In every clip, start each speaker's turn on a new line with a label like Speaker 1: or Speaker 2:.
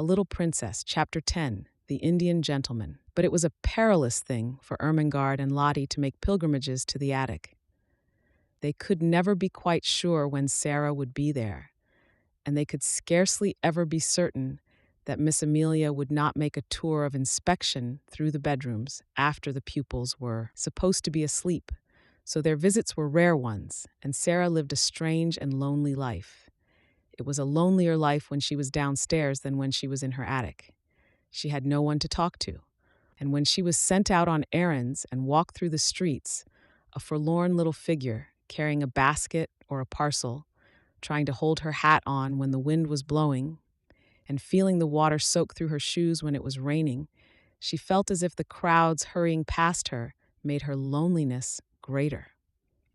Speaker 1: A Little Princess, Chapter 10, The Indian Gentleman. But it was a perilous thing for Ermengarde and Lottie to make pilgrimages to the attic. They could never be quite sure when Sarah would be there, and they could scarcely ever be certain that Miss Amelia would not make a tour of inspection through the bedrooms after the pupils were supposed to be asleep. So their visits were rare ones, and Sarah lived a strange and lonely life. It was a lonelier life when she was downstairs than when she was in her attic. She had no one to talk to, and when she was sent out on errands and walked through the streets, a forlorn little figure carrying a basket or a parcel, trying to hold her hat on when the wind was blowing, and feeling the water soak through her shoes when it was raining, she felt as if the crowds hurrying past her made her loneliness greater.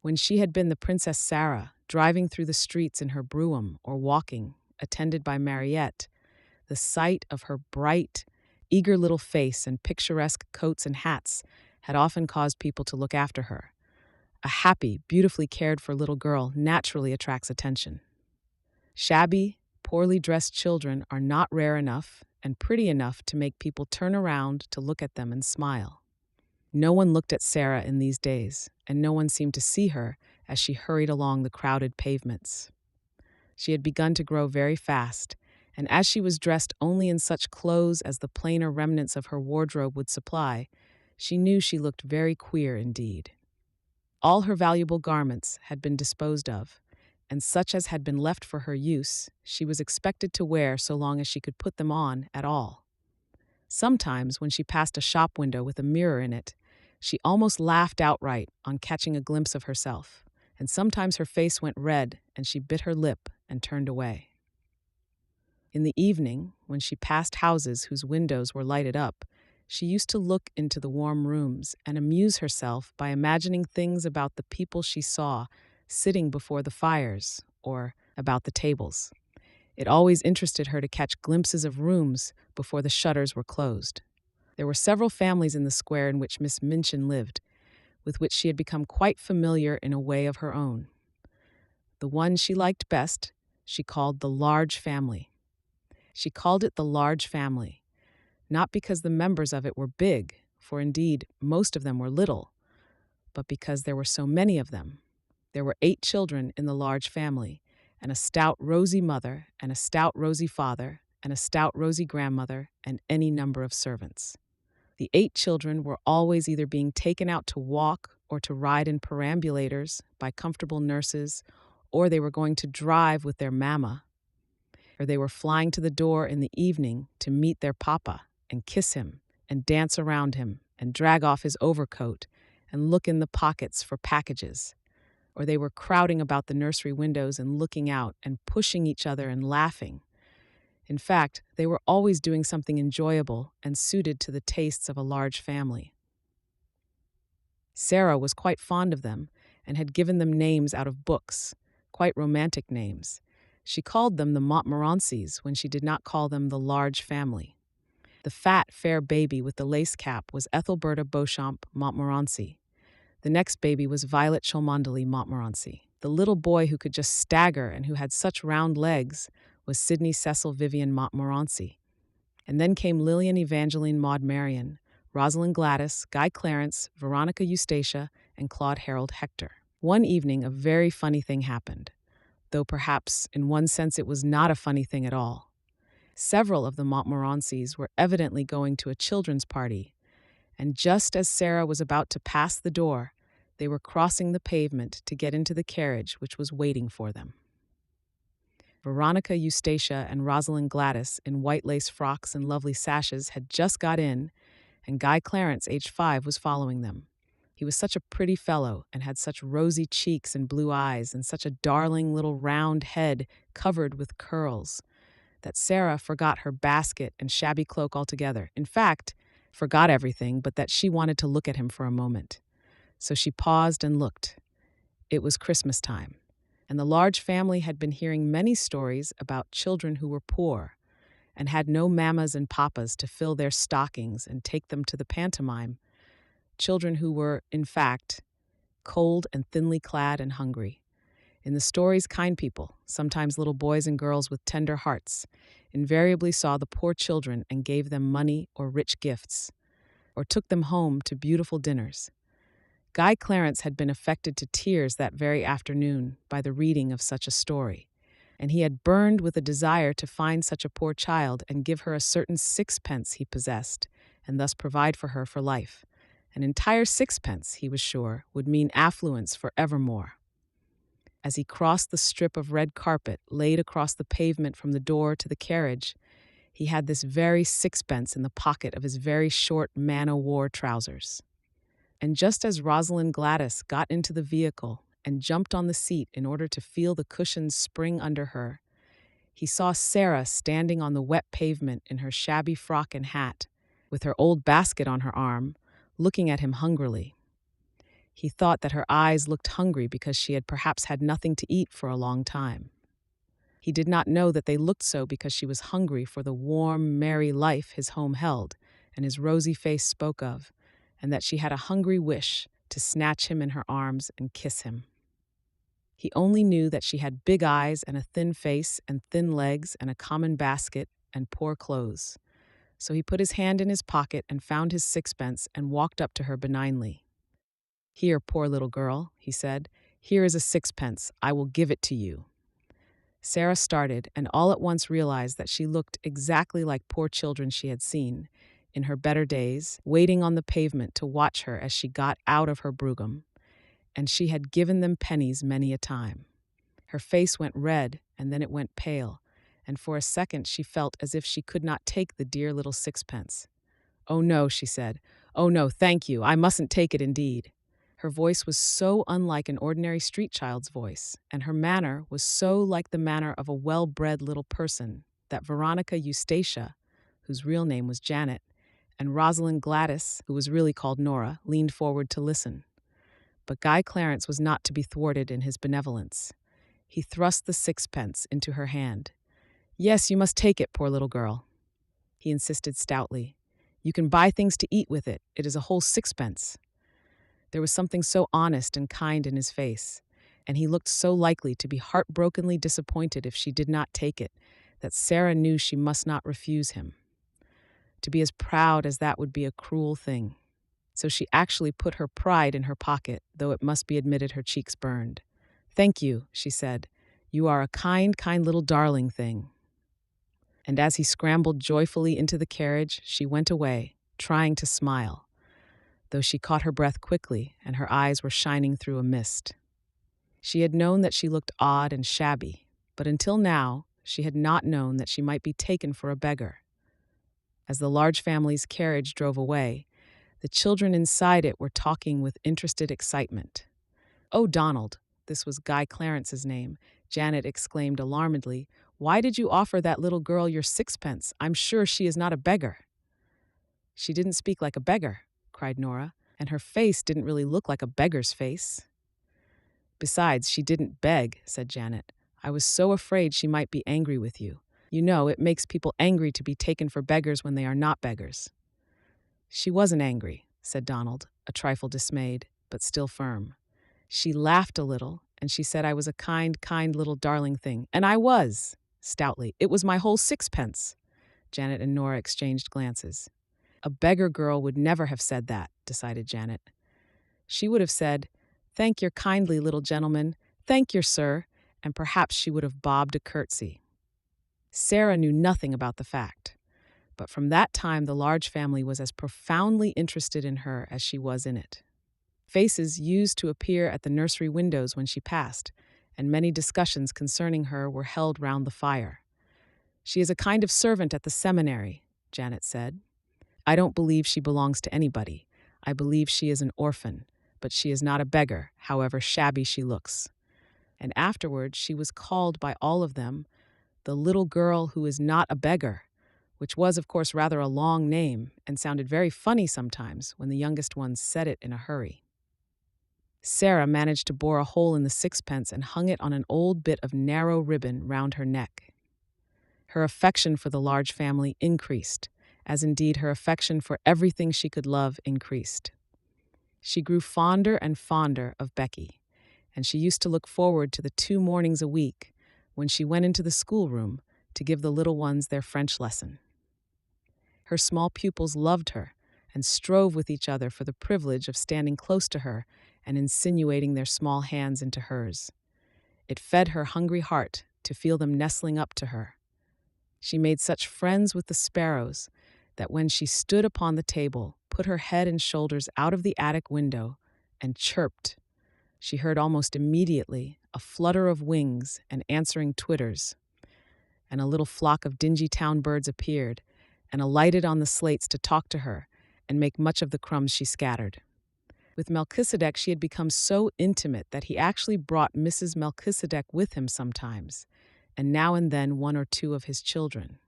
Speaker 1: When she had been the Princess Sarah, driving through the streets in her brougham or walking, attended by Mariette, the sight of her bright, eager little face and picturesque coats and hats had often caused people to look after her. A happy, beautifully cared for little girl naturally attracts attention. Shabby, poorly dressed children are not rare enough and pretty enough to make people turn around to look at them and smile. No one looked at Sarah in these days, and no one seemed to see her as she hurried along the crowded pavements. She had begun to grow very fast, and as she was dressed only in such clothes as the plainer remnants of her wardrobe would supply, she knew she looked very queer indeed. All her valuable garments had been disposed of, and such as had been left for her use, she was expected to wear so long as she could put them on at all. Sometimes, when she passed a shop window with a mirror in it, she almost laughed outright on catching a glimpse of herself, and sometimes her face went red and she bit her lip and turned away. In the evening, when she passed houses whose windows were lighted up, she used to look into the warm rooms and amuse herself by imagining things about the people she saw sitting before the fires or about the tables. It always interested her to catch glimpses of rooms before the shutters were closed. There were several families in the square in which Miss Minchin lived, with which she had become quite familiar in a way of her own. The one she liked best she called the large family. She called it the large family, not because the members of it were big, for indeed most of them were little, but because there were so many of them. There were 8 children in the large family, and a stout, rosy mother, and a stout, rosy father, and a stout, rosy grandmother, and any number of servants. The 8 children were always either being taken out to walk or to ride in perambulators by comfortable nurses, or they were going to drive with their mamma, or they were flying to the door in the evening to meet their papa and kiss him and dance around him and drag off his overcoat and look in the pockets for packages, or they were crowding about the nursery windows and looking out and pushing each other and laughing. In fact, they were always doing something enjoyable and suited to the tastes of a large family. Sarah was quite fond of them and had given them names out of books, quite romantic names. She called them the Montmorencys when she did not call them the large family. The fat, fair baby with the lace cap was Ethelberta Beauchamp Montmorency. The next baby was Violet Cholmondeley Montmorency. The little boy who could just stagger and who had such round legs was Sidney Cecil Vivian Montmorency. And then came Lillian Evangeline Maud Marian, Rosalind Gladys, Guy Clarence, Veronica Eustacia, and Claude Harold Hector. One evening, a very funny thing happened, though perhaps in one sense it was not a funny thing at all. Several of the Montmorencys were evidently going to a children's party, and just as Sarah was about to pass the door, they were crossing the pavement to get into the carriage which was waiting for them. Veronica Eustacia and Rosalind Gladys, in white lace frocks and lovely sashes, had just got in, and Guy Clarence, aged 5, was following them. He was such a pretty fellow and had such rosy cheeks and blue eyes and such a darling little round head covered with curls that Sarah forgot her basket and shabby cloak altogether. In fact, forgot everything but that she wanted to look at him for a moment. So she paused and looked. It was Christmas time, and the large family had been hearing many stories about children who were poor and had no mammas and papas to fill their stockings and take them to the pantomime, children who were, in fact, cold and thinly clad and hungry. In the stories, kind people, sometimes little boys and girls with tender hearts, invariably saw the poor children and gave them money or rich gifts, or took them home to beautiful dinners. Guy Clarence had been affected to tears that very afternoon by the reading of such a story, and he had burned with a desire to find such a poor child and give her a certain sixpence he possessed, and thus provide for her for life. An entire sixpence, he was sure, would mean affluence for evermore. As he crossed the strip of red carpet laid across the pavement from the door to the carriage, he had this very sixpence in the pocket of his very short man-o'-war trousers. And just as Rosalind Gladys got into the vehicle and jumped on the seat in order to feel the cushions spring under her, he saw Sarah standing on the wet pavement in her shabby frock and hat, with her old basket on her arm, looking at him hungrily. He thought that her eyes looked hungry because she had perhaps had nothing to eat for a long time. He did not know that they looked so because she was hungry for the warm, merry life his home held and his rosy face spoke of, and that she had a hungry wish to snatch him in her arms and kiss him. He only knew that she had big eyes and a thin face and thin legs and a common basket and poor clothes. So he put his hand in his pocket and found his sixpence and walked up to her benignly. "Here, poor little girl," he said. "Here is a sixpence. I will give it to you." Sarah started and all at once realized that she looked exactly like poor children she had seen, in her better days, waiting on the pavement to watch her as she got out of her brougham, and she had given them pennies many a time. Her face went red, and then it went pale, and for a second she felt as if she could not take the dear little sixpence. "Oh no," she said. "Oh no, thank you. I mustn't take it indeed." Her voice was so unlike an ordinary street child's voice, and her manner was so like the manner of a well-bred little person, that Veronica Eustacia, whose real name was Janet, and Rosalind Gladys, who was really called Nora, leaned forward to listen. But Guy Clarence was not to be thwarted in his benevolence. He thrust the sixpence into her hand. "Yes, you must take it, poor little girl," he insisted stoutly. "You can buy things to eat with it. It is a whole sixpence." There was something so honest and kind in his face, and he looked so likely to be heartbrokenly disappointed if she did not take it, that Sarah knew she must not refuse him. To be as proud as that would be a cruel thing. So she actually put her pride in her pocket, though it must be admitted her cheeks burned. "Thank you," she said. "You are a kind, kind little darling thing." And as he scrambled joyfully into the carriage, she went away, trying to smile, though she caught her breath quickly and her eyes were shining through a mist. She had known that she looked odd and shabby, but until now she had not known that she might be taken for a beggar. As the large family's carriage drove away, the children inside it were talking with interested excitement. "Oh, Donald," this was Guy Clarence's name, Janet exclaimed alarmedly, "why did you offer that little girl your sixpence? I'm sure she is not a beggar." "She didn't speak like a beggar," cried Nora, "and her face didn't really look like a beggar's face." "Besides, she didn't beg," said Janet. "I was so afraid she might be angry with you. You know, it makes people angry to be taken for beggars when they are not beggars." "She wasn't angry," said Donald, a trifle dismayed, but still firm. "She laughed a little, and she said I was a kind, kind little darling thing. And I was," stoutly. "It was my whole sixpence." Janet and Nora exchanged glances. A beggar girl would never have said that, decided Janet. She would have said, "Thank your kindly little gentleman, thank your sir," and perhaps she would have bobbed a curtsy. Sarah knew nothing about the fact, but from that time the large family was as profoundly interested in her as she was in it. Faces used to appear at the nursery windows when she passed, and many discussions concerning her were held round the fire. "She is a kind of servant at the seminary," Janet said. "I don't believe she belongs to anybody. I believe she is an orphan, but she is not a beggar, however shabby she looks." And afterward she was called by all of them the little girl who is not a beggar, which was, of course, rather a long name and sounded very funny sometimes when the youngest ones said it in a hurry. Sarah managed to bore a hole in the sixpence and hung it on an old bit of narrow ribbon round her neck. Her affection for the large family increased, as indeed her affection for everything she could love increased. She grew fonder and fonder of Becky, and she used to look forward to the 2 mornings a week when she went into the schoolroom to give the little ones their French lesson. Her small pupils loved her and strove with each other for the privilege of standing close to her and insinuating their small hands into hers. It fed her hungry heart to feel them nestling up to her. She made such friends with the sparrows that when she stood upon the table, put her head and shoulders out of the attic window, and chirped, she heard almost immediately a flutter of wings and answering twitters, and a little flock of dingy town birds appeared and alighted on the slates to talk to her and make much of the crumbs she scattered. With Melchizedek, she had become so intimate that he actually brought Mrs. Melchizedek with him sometimes, and now and then one or two of his children.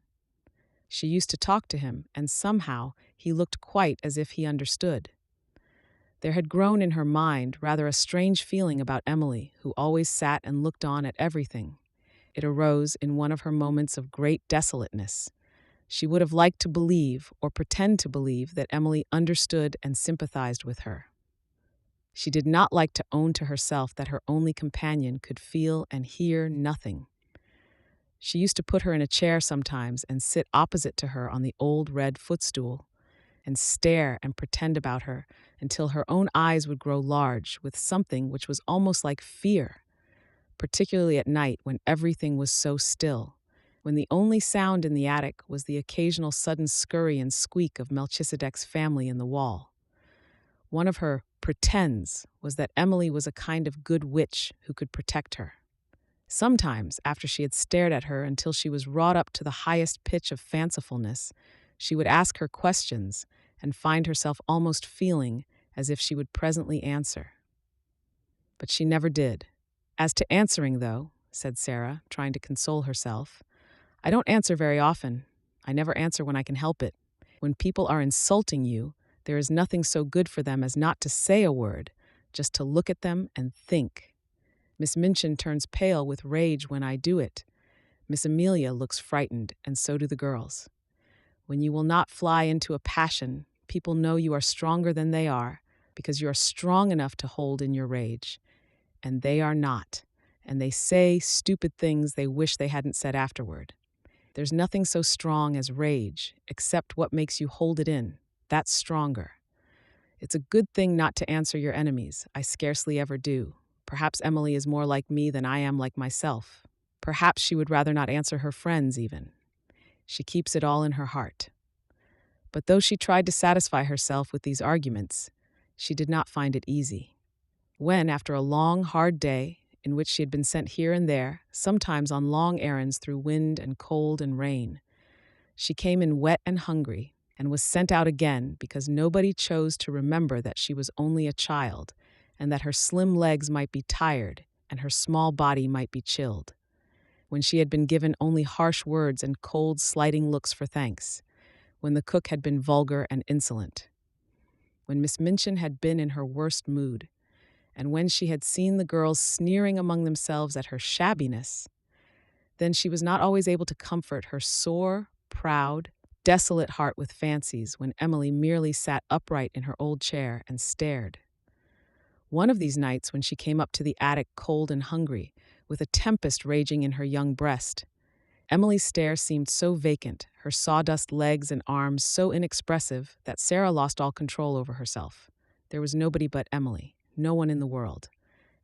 Speaker 1: She used to talk to him, and somehow he looked quite as if he understood. There had grown in her mind rather a strange feeling about Emily, who always sat and looked on at everything. It arose in one of her moments of great desolateness. She would have liked to believe, or pretend to believe, that Emily understood and sympathized with her. She did not like to own to herself that her only companion could feel and hear nothing. She used to put her in a chair sometimes and sit opposite to her on the old red footstool, and stare and pretend about her until her own eyes would grow large with something which was almost like fear, particularly at night when everything was so still, when the only sound in the attic was the occasional sudden scurry and squeak of Melchizedek's family in the wall. One of her pretends was that Emily was a kind of good witch who could protect her. Sometimes, after she had stared at her until she was wrought up to the highest pitch of fancifulness, she would ask her questions and find herself almost feeling as if she would presently answer. But she never did. As to answering, though, said Sarah, trying to console herself, I don't answer very often. I never answer when I can help it. When people are insulting you, there is nothing so good for them as not to say a word, just to look at them and think. Miss Minchin turns pale with rage when I do it. Miss Amelia looks frightened, and so do the girls. When you will not fly into a passion, people know you are stronger than they are, because you are strong enough to hold in your rage. And they are not, and they say stupid things they wish they hadn't said afterward. There's nothing so strong as rage, except what makes you hold it in. That's stronger. It's a good thing not to answer your enemies. I scarcely ever do. Perhaps Emily is more like me than I am like myself. Perhaps she would rather not answer her friends, even. She keeps it all in her heart. But though she tried to satisfy herself with these arguments, she did not find it easy. When, after a long, hard day, in which she had been sent here and there, sometimes on long errands through wind and cold and rain, she came in wet and hungry, and was sent out again because nobody chose to remember that she was only a child, and that her slim legs might be tired and her small body might be chilled. When she had been given only harsh words and cold, slighting looks for thanks, when the cook had been vulgar and insolent, when Miss Minchin had been in her worst mood, and when she had seen the girls sneering among themselves at her shabbiness, then she was not always able to comfort her sore, proud, desolate heart with fancies when Emily merely sat upright in her old chair and stared. One of these nights, when she came up to the attic cold and hungry, with a tempest raging in her young breast, Emily's stare seemed so vacant, her sawdust legs and arms so inexpressive, that Sarah lost all control over herself. There was nobody but Emily, no one in the world.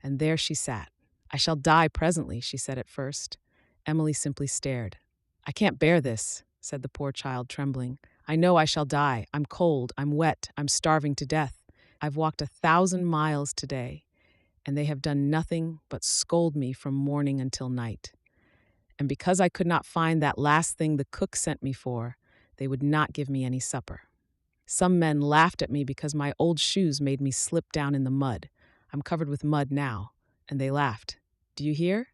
Speaker 1: And there she sat. I shall die presently, she said at first. Emily simply stared. I can't bear this, said the poor child, trembling. I know I shall die. I'm cold, I'm wet, I'm starving to death. I've walked 1,000 miles today, and they have done nothing but scold me from morning until night. And because I could not find that last thing the cook sent me for, they would not give me any supper. Some men laughed at me because my old shoes made me slip down in the mud. I'm covered with mud now, and they laughed. Do you hear?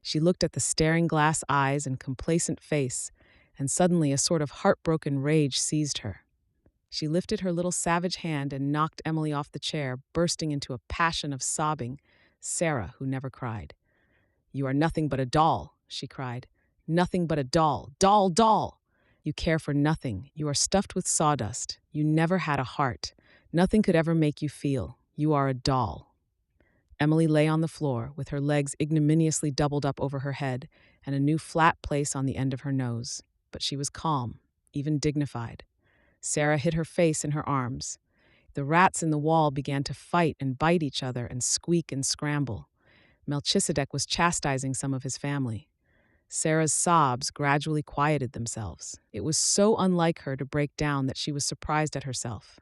Speaker 1: She looked at the staring glass eyes and complacent face, and suddenly a sort of heartbroken rage seized her. She lifted her little savage hand and knocked Emily off the chair, bursting into a passion of sobbing. Sarah, who never cried. You are nothing but a doll, she cried. Nothing but a doll. Doll, doll! You care for nothing. You are stuffed with sawdust. You never had a heart. Nothing could ever make you feel. You are a doll. Emily lay on the floor with her legs ignominiously doubled up over her head and a new flat place on the end of her nose. But she was calm, even dignified. Sarah hid her face in her arms. The rats in the wall began to fight and bite each other and squeak and scramble. Melchizedek was chastising some of his family. Sarah's sobs gradually quieted themselves. It was so unlike her to break down that she was surprised at herself.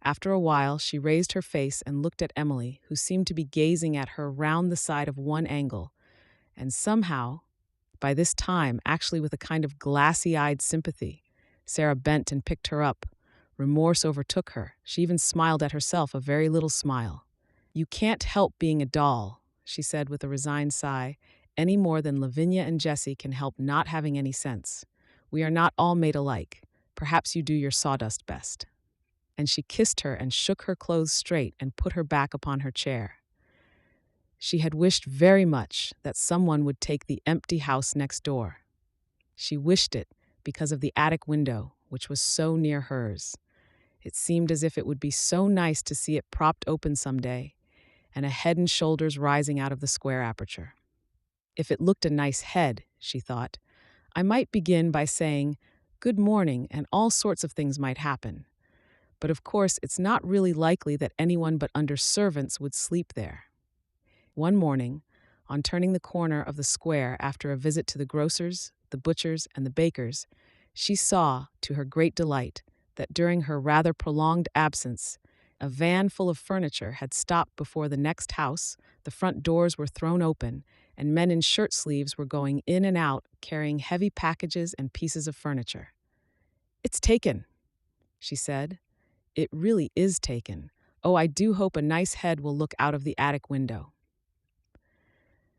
Speaker 1: After a while, she raised her face and looked at Emily, who seemed to be gazing at her round the side of one angle, and somehow, by this time, actually with a kind of glassy-eyed sympathy. Sarah bent and picked her up. Remorse overtook her. She even smiled at herself, a very little smile. "You can't help being a doll," she said with a resigned sigh, "any more than Lavinia and Jessie can help not having any sense. We are not all made alike. Perhaps you do your sawdust best." And she kissed her and shook her clothes straight and put her back upon her chair. She had wished very much that someone would take the empty house next door. She wished it because of the attic window, which was so near hers. It seemed as if it would be so nice to see it propped open someday, and a head and shoulders rising out of the square aperture. If it looked a nice head, she thought, I might begin by saying, "Good morning," and all sorts of things might happen. But of course, it's not really likely that anyone but under servants would sleep there. One morning, on turning the corner of the square after a visit to the grocer's, the butcher's, and the baker's, she saw, to her great delight, that during her rather prolonged absence, a van full of furniture had stopped before the next house, the front doors were thrown open, and men in shirt sleeves were going in and out carrying heavy packages and pieces of furniture. "It's taken," she said. "It really is taken. Oh, I do hope a nice head will look out of the attic window."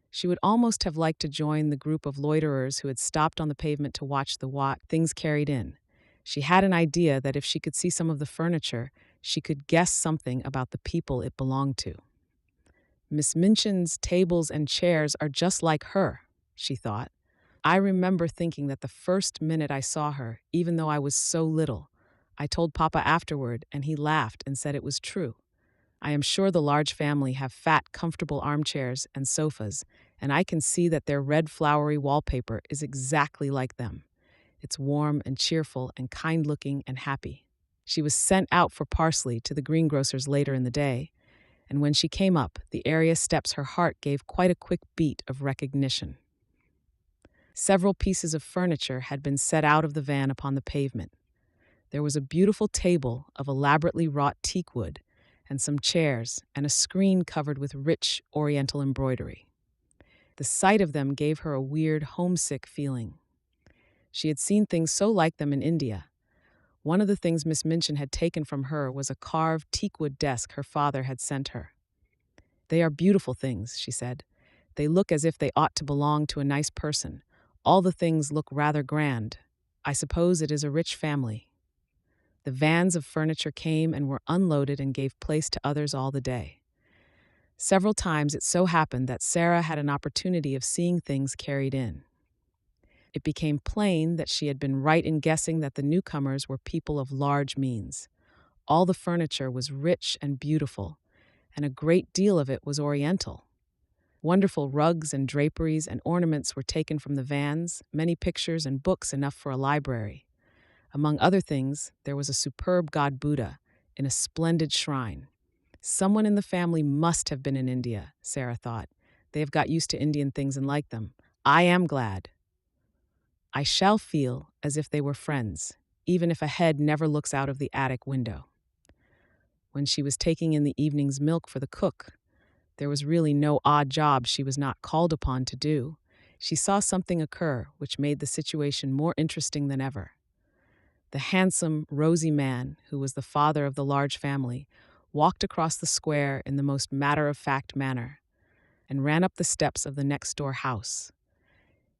Speaker 1: She would almost have liked to join the group of loiterers who had stopped on the pavement to watch the things carried in. She had an idea that if she could see some of the furniture, she could guess something about the people it belonged to. Miss Minchin's tables and chairs are just like her, she thought. I remember thinking that the first minute I saw her, even though I was so little. I told Papa afterward, and he laughed and said it was true. I am sure the large family have fat, comfortable armchairs and sofas, and I can see that their red flowery wallpaper is exactly like them. It's warm and cheerful and kind-looking and happy. She was sent out for parsley to the greengrocer's later in the day, and when she came up the area steps her heart gave quite a quick beat of recognition. Several pieces of furniture had been set out of the van upon the pavement. There was a beautiful table of elaborately wrought teak wood, and some chairs, and a screen covered with rich oriental embroidery. The sight of them gave her a weird, homesick feeling. She had seen things so like them in India. One of the things Miss Minchin had taken from her was a carved teakwood desk her father had sent her. "They are beautiful things," she said. "They look as if they ought to belong to a nice person. All the things look rather grand. I suppose it is a rich family." The vans of furniture came and were unloaded and gave place to others all the day. Several times it so happened that Sarah had an opportunity of seeing things carried in. It became plain that she had been right in guessing that the newcomers were people of large means. All the furniture was rich and beautiful, and a great deal of it was oriental. Wonderful rugs and draperies and ornaments were taken from the vans, many pictures and books enough for a library. Among other things, there was a superb god Buddha in a splendid shrine. Someone in the family must have been in India, Sarah thought. They have got used to Indian things and like them. I am glad. I shall feel as if they were friends, even if a head never looks out of the attic window. When she was taking in the evening's milk for the cook, there was really no odd job she was not called upon to do. She saw something occur which made the situation more interesting than ever. The handsome, rosy man, who was the father of the large family, walked across the square in the most matter-of-fact manner and ran up the steps of the next-door house.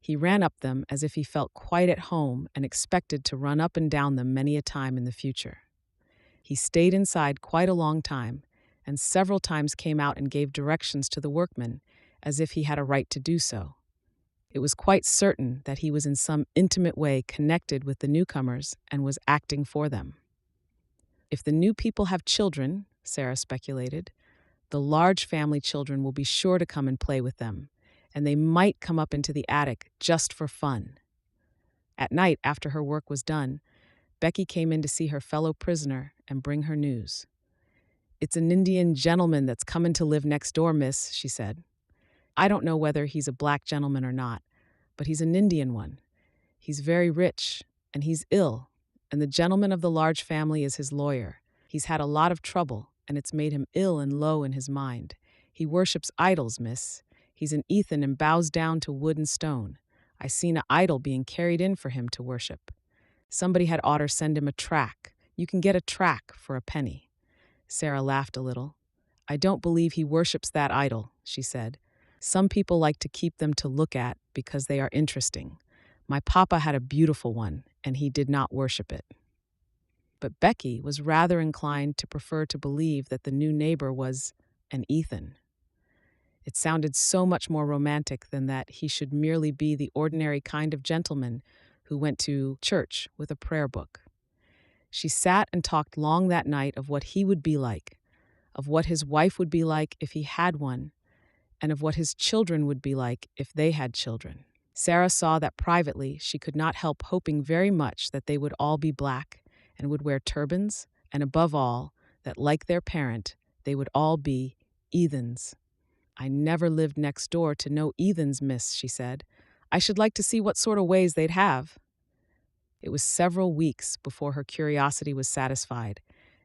Speaker 1: He ran up them as if he felt quite at home and expected to run up and down them many a time in the future. He stayed inside quite a long time and several times came out and gave directions to the workmen as if he had a right to do so. It was quite certain that he was in some intimate way connected with the newcomers and was acting for them. If the new people have children, Sarah speculated, The large family children will be sure to come and play with them, and they might come up into the attic just for fun. At night, after her work was done, Becky came in to see her fellow prisoner and bring her news. "It's an Indian gentleman that's coming to live next door, miss," she said. "I don't know whether he's a black gentleman or not, but he's an Indian one. He's very rich, and he's ill, and the gentleman of the large family is his lawyer. He's had a lot of trouble, and it's made him ill and low in his mind. He worships idols, miss. He's an Ethan and bows down to wood and stone. I seen a idol being carried in for him to worship. Somebody had oughter send him a track. You can get a track for a penny." Sarah laughed a little. "I don't believe he worships that idol," she said. "Some people like to keep them to look at because they are interesting. My papa had a beautiful one, and he did not worship it." But Becky was rather inclined to prefer to believe that the new neighbor was an Ethan. It sounded so much more romantic than that he should merely be the ordinary kind of gentleman who went to church with a prayer book. She sat and talked long that night of what he would be like, of what his wife would be like if he had one, and of what his children would be like if they had children. Sarah saw that privately she could not help hoping very much that they would all be black and would wear turbans, and above all, that like their parent, they would all be heathens. "I never lived next door to no heathens, miss," she said. "I should like to see what sort of ways they'd have." It was several weeks before her curiosity was satisfied,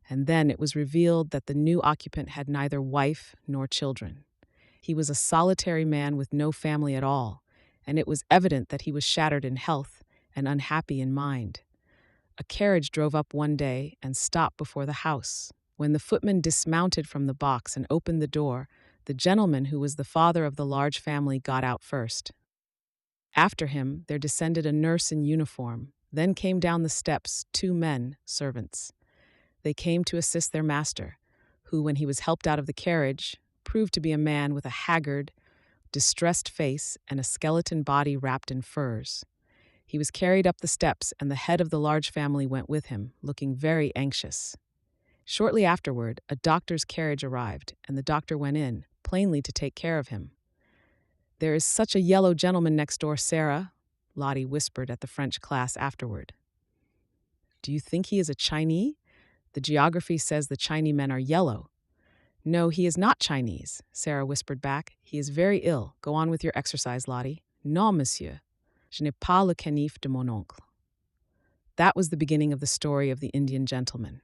Speaker 1: and then it was revealed that the new occupant had neither wife nor children. He was a solitary man with no family at all, and it was evident that he was shattered in health and unhappy in mind. A carriage drove up one day and stopped before the house. When the footman dismounted from the box and opened the door, the gentleman who was the father of the large family got out first. After him, there descended a nurse in uniform. Then came down the steps 2 men, servants. They came to assist their master, who, when he was helped out of the carriage, proved to be a man with a haggard, distressed face and a skeleton body wrapped in furs. He was carried up the steps, and the head of the large family went with him, looking very anxious. Shortly afterward, a doctor's carriage arrived, and the doctor went in, plainly to take care of him. "There is such a yellow gentleman next door, Sarah," Lottie whispered at the French class afterward. "Do you think he is a Chinese? The geography says the Chinese men are yellow." "No, he is not Chinese," Sarah whispered back. "He is very ill. Go on with your exercise, Lottie." "Non, monsieur. Je n'ai pas le canif de mon oncle." That was the beginning of the story of the Indian gentleman.